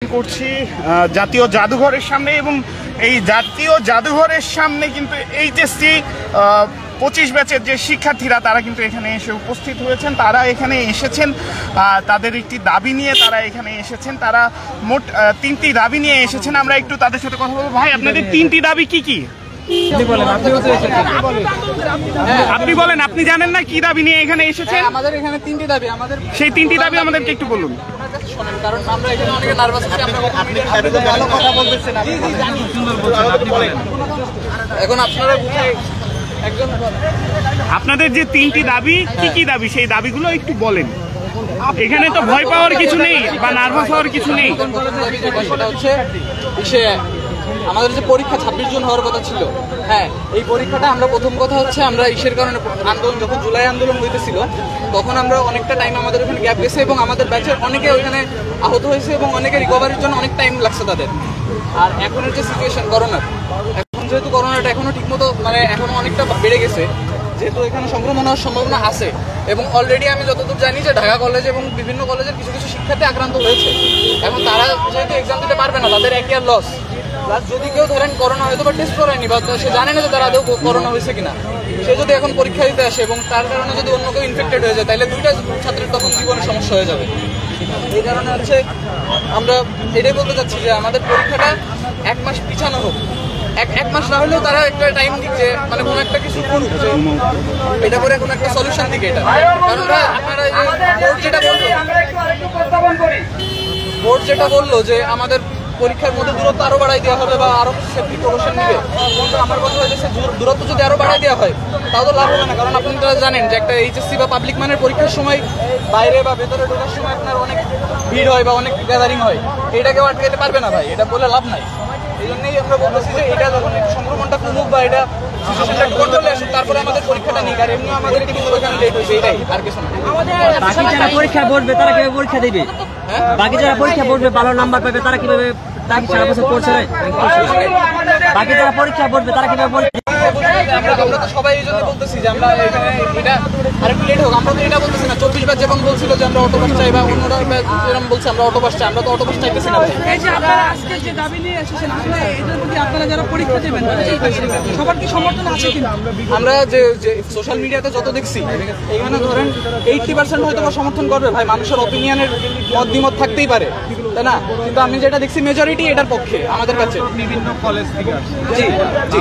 করছি জাতীয় জাদুঘরের সামনে এবং এই জাতীয় জাদুঘরের সামনে কিন্তু এইচএসসি 25 ব্যাচের যে শিক্ষার্থীরা তারা কিন্তু এখানে এসে উপস্থিত হয়েছেন। তারা এখানে এসেছেন তাদের একটি দাবি নিয়ে তারা এখানে এসেছেন। তারা মোট 3টি দাবি নিয়ে এসেছেন। আমরা একটু তাদের সাথে কথা বলবো। ভাই, আপনাদের 3টি দাবি কি কি? আপনি বলেন, আপনি জানেন না কি দাবি নিয়ে এখানে এসেছেন? আমাদের এখানে 3টি দাবি, আমাদের সেই 3টি দাবি আমাদেরকে একটু বলুন। কারণ আমরা এখানে অনেকে নার্ভাস আছি। আপনি ভালো কথা বলতেছেন, এখন আপনারা একজন আপনাদের যে 3টি দাবি কি কি দাবি, সেই দাবিগুলো একটু বলেন। এখানে তো ভয় পাওয়ার কিছু নেই বা নার্ভাস হওয়ার কিছু নেই। সেটা হচ্ছে আমাদের যে পরীক্ষা 26 জুন হওয়ার কথা ছিল, হ্যাঁ, এই পরীক্ষাটা আমরা প্রথম কথা হচ্ছে আমরা ইসের কারণে আন্দোলন, যখন জুলাই আন্দোলন হইতেছিল তখন আমরা অনেকটা টাইম আমাদের ওখানে গ্যাপ গেছে এবং আমাদের ব্যাচের অনেকে ওইখানে আহত হয়েছে এবং অনেকে রিকভারির জন্য অনেক টাইম লাগছে তাদের। আর এখনের যে সিচুয়েশন করোনার, এখন যেহেতু করোনাটা এখনো ঠিকমতো এখনো অনেকটা বেড়ে গেছে, যেহেতু এখানে সংক্রমণ হওয়ার সম্ভাবনা আছে এবং অলরেডি আমি যতদূর জানি যে ঢাকা কলেজ এবং বিভিন্ন কলেজের কিছু কিছু শিক্ষার্থী আক্রান্ত হয়েছে। এখন তারা যেহেতু এক্সাম দিতে পারবে না, তাদের এক ইয়ার লস। প্লাস যদি কেউ ধরেন করোনা হয়তো বা টেস্ট করেনি বা সে জানে না যে তার আদৌ করোনা হয়েছে কিনা, সে যদি এখন পরীক্ষা দিতে আসে এবং তার কারণে যদি অন্য কেউ ইনফেক্টেড হয়ে যায়, তাহলে দুইটা ছাত্রের তখন জীবনে সমস্যা হয়ে যাবে। এই কারণে হচ্ছে আমরা এটাই বলতে চাচ্ছি যে আমাদের পরীক্ষাটা 1 মাস পিছানো হোক। এক মাস না হলেও তারা একটা টাইম দিচ্ছে, মানে কোনো একটা কিছু করুক, এটা করে কোনো একটা সলিউশন দিকে এটা। কারণ আপনারা বোর্ড যেটা বললো যে আমাদের পরীক্ষার মধ্যে দূরত্ব আরো বাড়াই দেওয়া হবে বা আরো সেফটি প্রিকশন নেবে, কিন্তু আমার কথা হয়েছে দূরত্ব যদি আরো বাড়াই দেওয়া হয় তাও তো লাভ হবে না। কারণ আপনারা জানেন যে একটা এইচএসসি বা পাবলিক মানের পরীক্ষার সময় বাইরে বা ভেতরে ঢোকার সময় আপনার অনেক ভিড় হয় বা অনেক গ্যাদারিং হয়, এইটাকেও আটকাতে পারবে না ভাই, এটা বলে লাভ নাই। এই জন্যই আমরা বলতেছি যে এটা যখন একটু সংক্রমণটা কমুক বা এটা সিচুয়েশনটা কন্ট্রোলে আসুক, তারপরে আমাদের পরীক্ষাটা নিক। আর এমনি আমাদের কিন্তু ওখানে লেট হয়েছে, এটাই আর কিছু না। বাকি যারা পরীক্ষা বসবে তারা কিভাবে পরীক্ষা দেবে? বাকি যারা পরীক্ষা বসবে ভালো নাম্বার পাবে তারা কিভাবে? তারা কি সারা বছর পড়ছে না? বাকি যারা পরীক্ষা বসবে তারা কিভাবে পরীক্ষা? আমরা তো সবাই এই জন্য বলতেছি যে আমরা এখানে এটা আরেকটু লেট হোক। আমরা তো এটা বলতেছি না 24 ব্যাচ যেমন বলছিল যে আমরা অটোবাস চাই বা অন্যরা যেরকম বলছে আমরা অটোবাস চাই, আমরা তো অটোবাস চাইতেছি না। এই যে আপনারা আজকে যে দাবি নিয়ে এসেছেন, আসলে এটার প্রতি আপনারা যারা পরীক্ষা দেবেন সবার কি সমর্থন আছে কিনা? আমরা যে সোশ্যাল মিডিয়াতে যত দেখছি এখানে ধরেন 80% হয়তো বা সমর্থন করবে ভাই, মানুষের অপিনিয়নের দ্বিমত থাকতেই পারে, তাই না? কিন্তু আমি যেটা দেখছি মেজরিটি এটার পক্ষে আমাদের কাছে। বিভিন্ন কলেজ থেকে জি জি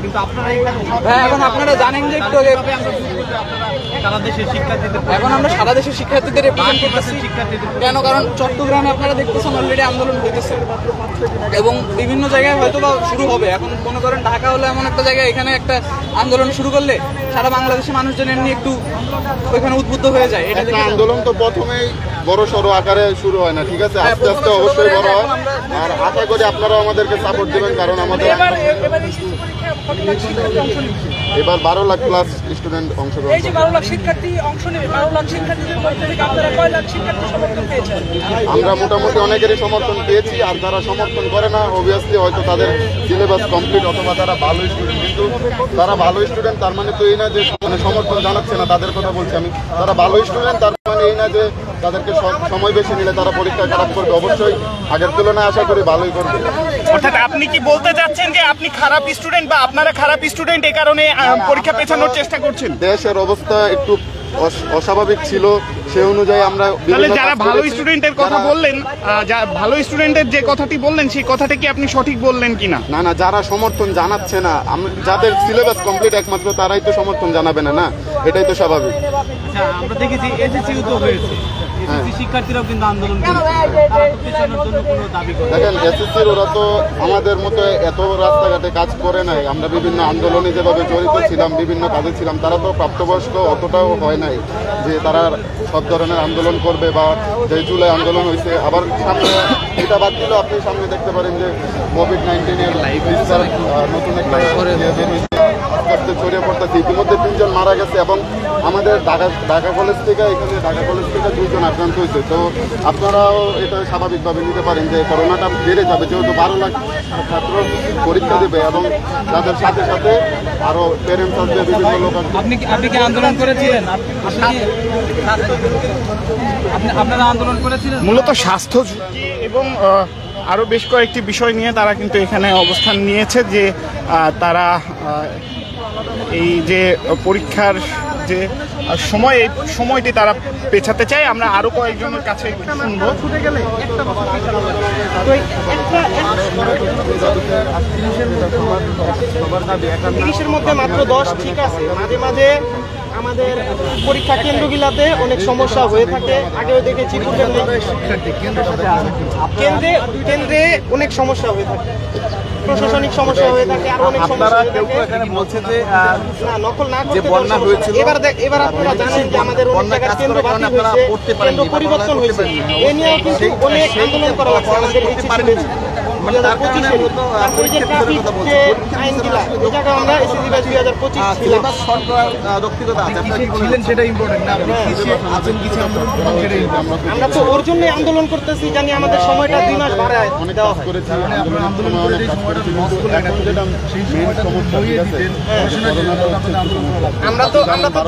কিন্তু আপনারা এখন আপনারা জানেন যে একটু সারা দেশের শিক্ষার্থীদের এখন আমরা সারা দেশের শিক্ষার্থীদের রিপ্রেজেন্ট করতেছি। কেন? কারণ চট্টগ্রামে আপনারা দেখতেছেন অলরেডি আন্দোলন হইতেছে এবং বিভিন্ন জায়গায় হয়তো বা শুরু হবে। এখন মনে করেন ঢাকা হলো এমন একটা জায়গায়, এখানে একটা আন্দোলন শুরু করলে সারা বাংলাদেশের মানুষজন এমনি একটু ওইখানে উদ্বুদ্ধ হয়ে যায়। এটা আন্দোলন তো প্রথমেই বড় সড়ো আকারে শুরু হয় না, ঠিক আছে, আস্তে আস্তে অবশ্যই বড় হয়। আর আশা করি আপনারাও আমাদেরকে সাপোর্ট দেবেন, কারণ আমাদের এবার 12 লাখ প্লাস স্টুডেন্ট অংশগ্রহণ। এই যে 12 লাখ শিক্ষার্থী অংশ নেবে, 12 লাখ শিক্ষার্থীদের মধ্যে থেকে আপনারা কয় লাখ শিক্ষার্থী সমর্থন পেয়েছেন? আমরা মোটামুটি অনেকেরই সমর্থন পেয়েছি। আর যারা সমর্থন করে না, অবভিয়াসলি হয়তো তাদের সিলেবাস কমপ্লিট অথবা তারা ভালো স্টুডেন্ট, কিন্তু তারা ভালো স্টুডেন্ট তার মানে তো এই না যে মানে সমর্থন জানাচ্ছে না, তাদের কথা বলছি আমি। তারা ভালো স্টুডেন্ট তার মানে এই না যে তাদেরকে সময় বেশি নিলে তারা পরীক্ষা খারাপ করবে। অবশ্যই আগের তুলনায় আশা করি ভালোই করবে। অর্থাৎ আপনি কি বলতে চাচ্ছেন যে আপনি খারাপ স্টুডেন্ট বা আপনারা খারাপ স্টুডেন্ট, এই কারণে পরীক্ষা পেছানোর চেষ্টা করছেন? দেশের অবস্থা একটু অস্বাভাবিক ছিল, সে অনুযায়ী আমরা যারা ভালো স্টুডেন্টের কথা বললেন, ভালো স্টুডেন্টের যে কথাটি বললেন সেই কথাটা কি আপনি সঠিক বললেন কিনা? না না, যারা সমর্থন জানাচ্ছে না, যাদের সিলেবাস কমপ্লিট একমাত্র তারাই তো সমর্থন জানাবে না, না, এটাই তো স্বাভাবিক। আমরা দেখেছি এসএসসি উদ্যোগ হয়েছে, শিক্ষার্থীরাও কিন্তু আন্দোলন দেখেন এসএসসির ওরা তো আমাদের মতো এত রাস্তাঘাটে কাজ করে নাই। আমরা বিভিন্ন আন্দোলনে যেভাবে জড়িত ছিলাম, বিভিন্ন কাজে ছিলাম, তারা তো প্রাপ্তবয়স্ক অতটাও হয় নাই যে তারা সব ধরনের আন্দোলন করবে। বা যে জুলাই আন্দোলন হয়েছে, আবার সামনে এটা বাদ দিলেও আপনি সামনে দেখতে পারেন যে কোভিড-19 এর নতুন একটা আস্তে ছড়িয়ে পড়তেছে। ইতিমধ্যে 3 জন মারা গেছে এবং আমাদের ঢাকা কলেজ থেকে 2 জন আক্রান্ত হয়েছে। তো আপনারাও এটা স্বাভাবিকভাবে নিতে পারেন যে করোনাটা বেড়ে যাবে, যেহেতু 12 লাখ ছাত্র পরীক্ষা দেবে এবং তাদের সাথে সাথে আরও প্যারেন্টস আসবে, বিভিন্ন লোক আসবে। আপনি কি আন্দোলন করেছিলেন? আপনারা আন্দোলন করেছিলেন? মূলত স্বাস্থ্য ঝুঁকি এবং আরও বেশ কয়েকটি বিষয় নিয়ে তারা কিন্তু এখানে অবস্থান নিয়েছে, যে তারা এই যে পরীক্ষার যে সময়, এই সময়টি তারা পেছাতে চায়। আমরা আরও কয়েকজনের কাছে শুনবো। তিরিশের মধ্যে মাত্র 10 ঠিক আছে। মাঝে মাঝে আমাদের পরীক্ষা কেন্দ্রগুলোতে অনেক সমস্যা হয়ে থাকে। আগেও দেখেছি কেন্দ্রে অনেক সমস্যা হয়ে থাকে, প্রশাসনিক সমস্যা হয়ে থাকে, আর অনেক সমস্যা হয়ে থাকে। বলছে যে না, নকল না করতে বন্যা হয়েছিল। এবার আপনারা জানেন যে আমাদের অনেক জায়গায় কেন্দ্র বাতিল হয়েছে, কেন্দ্র পরিবর্তন হয়েছে। এ নিয়েও কিন্তু অনেক আন্দোলন করা লাগছে আমাদের এই চিঠি। আমরা তো ওর জন্য আন্দোলন করতেছি, জানি আমাদের সময়টা 2 মাস বাড়ায় দেওয়া হয়। আমরা তো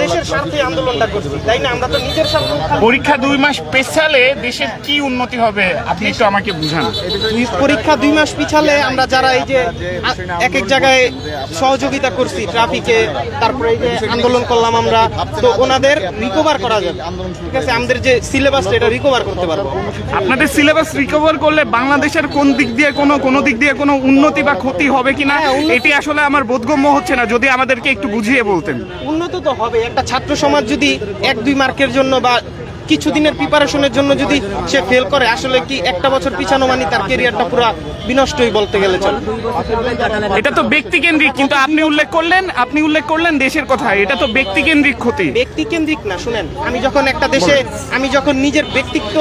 দেশের স্বার্থে আন্দোলনটা করছি, তাই না? আমরা তো নিজের স্বার্থ। পরীক্ষা 2 মাস পেছালে দেশের কি উন্নতি হবে আপনি একটু আমাকে বুঝান। পরীক্ষা 2 মাস পিছালে আমরা যারা এই যে এক এক জায়গায় সহযোগিতা করছি ট্রাফিকে, তারপরে এই যে আন্দোলন করলাম আমরা, তো ওনাদের রিকভার করা যাবে। ঠিক আছে, আমাদের যে সিলেবাসটা এটা রিকভার করতে পারবো। আপনাদের সিলেবাস রিকভার করলে বাংলাদেশের কোন দিক দিয়ে কোনো দিক দিয়ে কোনো উন্নতি বা ক্ষতি হবে কিনা এটি আসলে আমার বোধগম্য হচ্ছে না, যদি আমাদেরকে একটু বুঝিয়ে বলতেন। উন্নত তো হবে। একটা ছাত্র সমাজ যদি 1-2 মার্কের জন্য বা কিছুদিনের প্রিপারেশনের জন্য যদি সে ফেল করে, আসলে কি একটা বছর পিছানো মানে তার ক্যারিয়ারটা পুরো বিনষ্টই বলতে গেলে চলে। এটা তো ব্যক্তিকেন্দ্রিক, কিন্তু আপনি উল্লেখ করলেন দেশের কথা। এটা তো ব্যক্তিকেন্দ্রিক ক্ষতি। ব্যক্তিকেন্দ্রিক না, শুনেন, আমি যখন নিজের ব্যক্তিত্ব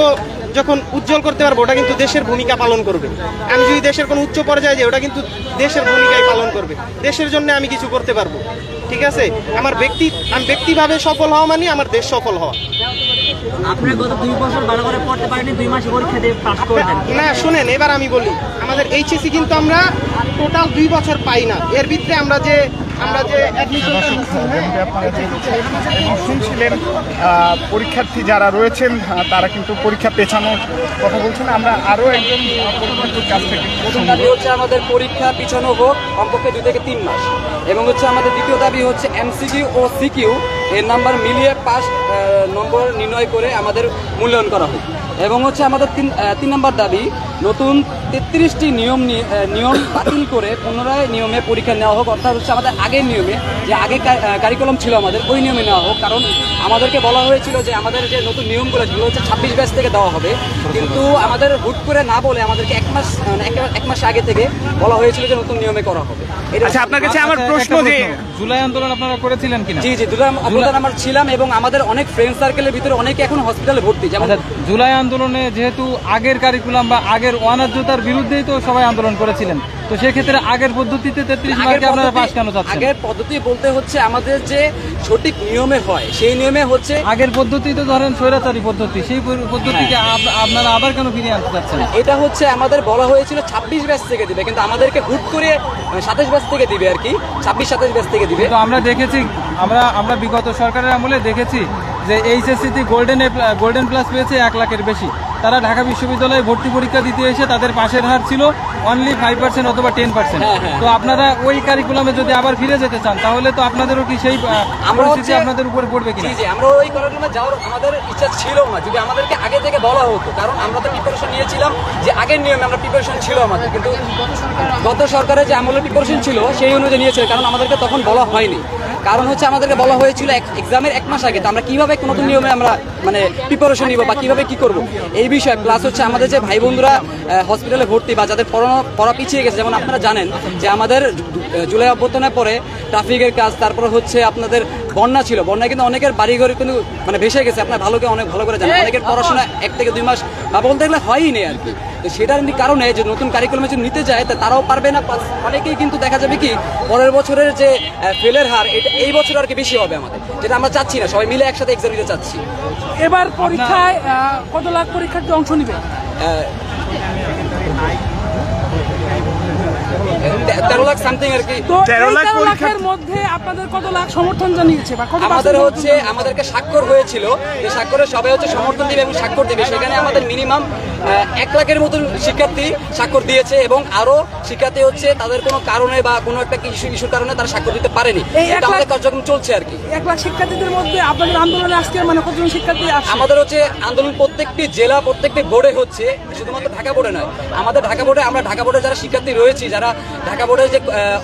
যখন উজ্জ্বল করতে পারবো, ওটা কিন্তু দেশের ভূমিকা পালন করবে। আমি যদি দেশের কোনো উচ্চ পর্যায়ে যাই, ওটা কিন্তু দেশের ভূমিকাই পালন করবে। দেশের জন্য আমি কিছু করতে পারবো। ঠিক আছে, আমি ব্যক্তিভাবে সফল হওয়া মানে আমার দেশ সফল হওয়া। আপনি গত 2 বছর ভালো করে পড়তে পারেনি, 2 মাসে পরীক্ষা দিয়ে পাস করবেন না। শুনেন, এবার আমি বলি, আমাদের এইচএসসি কিন্তু আমরা টোটাল 2 বছর পাই না। এর ভিতরে আমরা যে শুনছিলেন পরীক্ষার্থী যারা রয়েছেন তারা কিন্তু পরীক্ষা পেছানোর কথা বলছেন। আমরা আরো একজন পরীক্ষার্থীর কাছ থেকে দাবি হচ্ছে আমাদের পরীক্ষা পিছানো হোক কমপক্ষে 2 থেকে 3 মাস, এবং হচ্ছে আমাদের দ্বিতীয় দাবি হচ্ছে এমসিকিউ ও সিকিউ এর নাম্বার মিলিয়ে পাস নম্বর নির্ণয় করে আমাদের মূল্যায়ন করা হোক। এবং হচ্ছে আমাদের 3 নম্বর দাবি, নতুন 33টি নিয়ম বাতিল করে পুনরায় নিয়মে পরীক্ষা নেওয়া হোক। অর্থাৎ হচ্ছে আমাদের আগের নিয়মে যে আগে কারিকুলাম ছিল আমাদের, ওই নিয়মে নেওয়া হোক। কারণ আমাদেরকে বলা হয়েছিল যে আমাদের যে নতুন নিয়মগুলো যেগুলো হচ্ছে 26 ব্যাচ থেকে দেওয়া হবে, কিন্তু আমাদের হুট করে না বলে আমাদেরকে 1 মাস আগে থেকে বলা হয়েছিল যে নতুন নিয়মে করা হবে। আচ্ছা, আপনার কাছে আমার প্রশ্ন যে জুলাই আন্দোলন আপনারা করেছিলেন কিনা? জি, জুলাই আন্দোলন আমরা ছিলাম, এবং আমাদের অনেক ফ্রেন্ড সার্কেলের ভিতরে অনেকে এখন হসপিটালে ভর্তি। যেমন জুলাই আন্দোলনে যেহেতু আগের কারিকুলাম বা আগের অনার্যতার বিরুদ্ধেই তো সবাই আন্দোলন করেছিলেন, তো সেক্ষেত্রে আগের পদ্ধতিতে 33 মার্কে আপনারা পাস কেন চাচ্ছেন? আগের পদ্ধতি বলতে হচ্ছে আমাদের যে সঠিক নিয়মে হয় সেই নিয়মে হচ্ছে। আগের পদ্ধতি তো ধরেন স্বৈরাচারী পদ্ধতি, সেই পদ্ধতিকে আপনারা আবার কেন ফিরিয়ে আনতে চাচ্ছেন? এটা হচ্ছে আমাদের বলা হয়েছিল 26 ব্যাচ থেকে দিবে, কিন্তু আমাদেরকে হুট করে 27 ব্যাচ থেকে দিবে আর কি, 26-27 ব্যাচ থেকে দিবে। তো আমরা দেখেছি, আমরা বিগত সরকারের আমলে দেখেছি যে এইচএসসিতে গোল্ডেন প্লাস পেয়েছে 1 লাখের বেশি। তারা ঢাকা বিশ্ববিদ্যালয়ে ভর্তি পরীক্ষা দিতে এসে তাদের পাশের হার ছিল অনলি 5% অথবা 10%। তো আপনারা ওই কারিকুলামে যদি আবার ফিরে যেতে চান, তাহলে তো আপনাদেরও কি সেই পরিস্থিতি আপনাদের উপরে পড়বে কিনা? জি, আমরা ওই কারিকুলামে যাওয়ার আমাদের ইচ্ছা ছিল না, যদি আমাদেরকে আগে থেকে বলা হতো। কারণ আমরা তো প্রিপারেশন নিয়েছিলাম যে আগের নিয়মে আমরা প্রিপারেশন ছিল আমাদের, কিন্তু গত সরকারের যে আমলের প্রিপারেশন ছিল সেই অনুযায়ী নিয়েছিল। কারণ আমাদেরকে তখন বলা হয়নি, কারণ হচ্ছে আমাদেরকে বলা হয়েছিল এক্সামের 1 মাস আগে। তো আমরা কিভাবে নতুন নিয়মে আমরা মানে প্রিপারেশন নিব বা কিভাবে কি করব এই বিষয়ে, প্লাস হচ্ছে আমাদের যে ভাই বন্ধুরা হসপিটালে ভর্তি বা যাদের পড়ানো পড়া পিছিয়ে গেছে। যেমন আপনারা জানেন যে আমাদের জুলাই অভ্যুত্থানের পরে ট্রাফিকের কাজ, তারপরে হচ্ছে আপনাদের বন্যা ছিল, বন্যায় কিন্তু অনেকের বাড়িঘর কিন্তু মানে ভেসে গেছে। আপনার অনেক ভালো করে জানেন, অনেকের পড়াশোনা 1 থেকে 2 মাস বা বলতে গেলে হয়ই নেই আর কি। তো সেটার কারণে যে নতুন কারিকুলামে যদি নিতে যায় তারাও পারবে না, অনেকেই কিন্তু দেখা যাবে কি পরের বছরের যে ফেলের হার এটা এই বছর আর কি বেশি হবে আমাদের, যেটা আমরা চাচ্ছি না। সবাই মিলে একসাথে এক্সাম দিতে চাচ্ছি। এবার পরীক্ষায় কত লাখ পরীক্ষার্থী অংশ নিবে? 13 লাখ সামথিং আর কি। তো 13 লাখের মধ্যে আপনাদের কত লাখ সমর্থন জানিয়েছে বা কত? আমাদের হচ্ছে আমাদেরকে স্বাক্ষর হয়েছিল, যে স্বাক্ষরে সবাই হচ্ছে সমর্থন দিবে এবং স্বাক্ষর দিবে। সেখানে আমাদের মিনিমাম 1 লাখের মতন শিক্ষার্থী স্বাক্ষর দিয়েছে এবং আরো শিক্ষার্থী হচ্ছে তাদের কোনো কারণে বা কোনো একটা ইস্যুর কারণে তারা স্বাক্ষর দিতে পারেনি। আমাদের কার্যক্রম চলছে আর কি। 1 লাখ শিক্ষার্থীদের মধ্যে আপনাদের আন্দোলনে আজকে মানে কতজন শিক্ষার্থী আসছে? আমাদের হচ্ছে আন্দোলন প্রত্যেকটি জেলা প্রত্যেকটি বোর্ডে হচ্ছে, শুধুমাত্র ঢাকা বোর্ডে নয়। আমাদের ঢাকা বোর্ডে আমরা ঢাকা বোর্ডে যারা শিক্ষার্থী রয়েছি, যারা ঢাকা বোর্ডের যে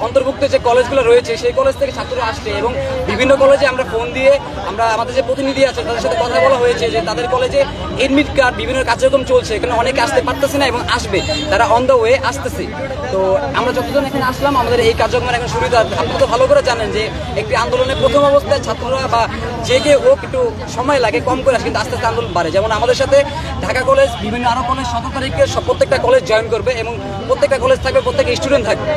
অন্তর্ভুক্ত যে কলেজগুলো রয়েছে সেই কলেজ থেকে ছাত্ররা আসছে এবং বিভিন্ন কলেজে আমরা ফোন দিয়ে আমরা আমাদের যে প্রতিনিধি আছে তাদের সাথে কথা বলা হয়েছে যে তাদের কলেজে এডমিট কার্ড বিভিন্ন কার্যক্রম চলছে, এখানে অনেকে আসতে পারতেছে না এবং আসবে, তারা অন দ্য ওয়ে আসতেছে। তো আমরা যতজন এখানে আসলাম আমাদের এই কার্যক্রম এখন শুরু। আপনি তো ভালো করে জানেন যে একটি আন্দোলনের প্রথম অবস্থায় ছাত্ররা বা যে কেউ হোক একটু সময় লাগে, কম করে আসে, কিন্তু আস্তে আস্তে আন্দোলন বাড়ে। যেমন আমাদের সাথে ঢাকা কলেজ, বিভিন্ন আরো কলেজ 17 তারিখে প্রত্যেকটা কলেজ জয়েন করবে এবং প্রত্যেকটা কলেজ থাকবে, প্রত্যেকটা স্টুডেন্ট থাকবে।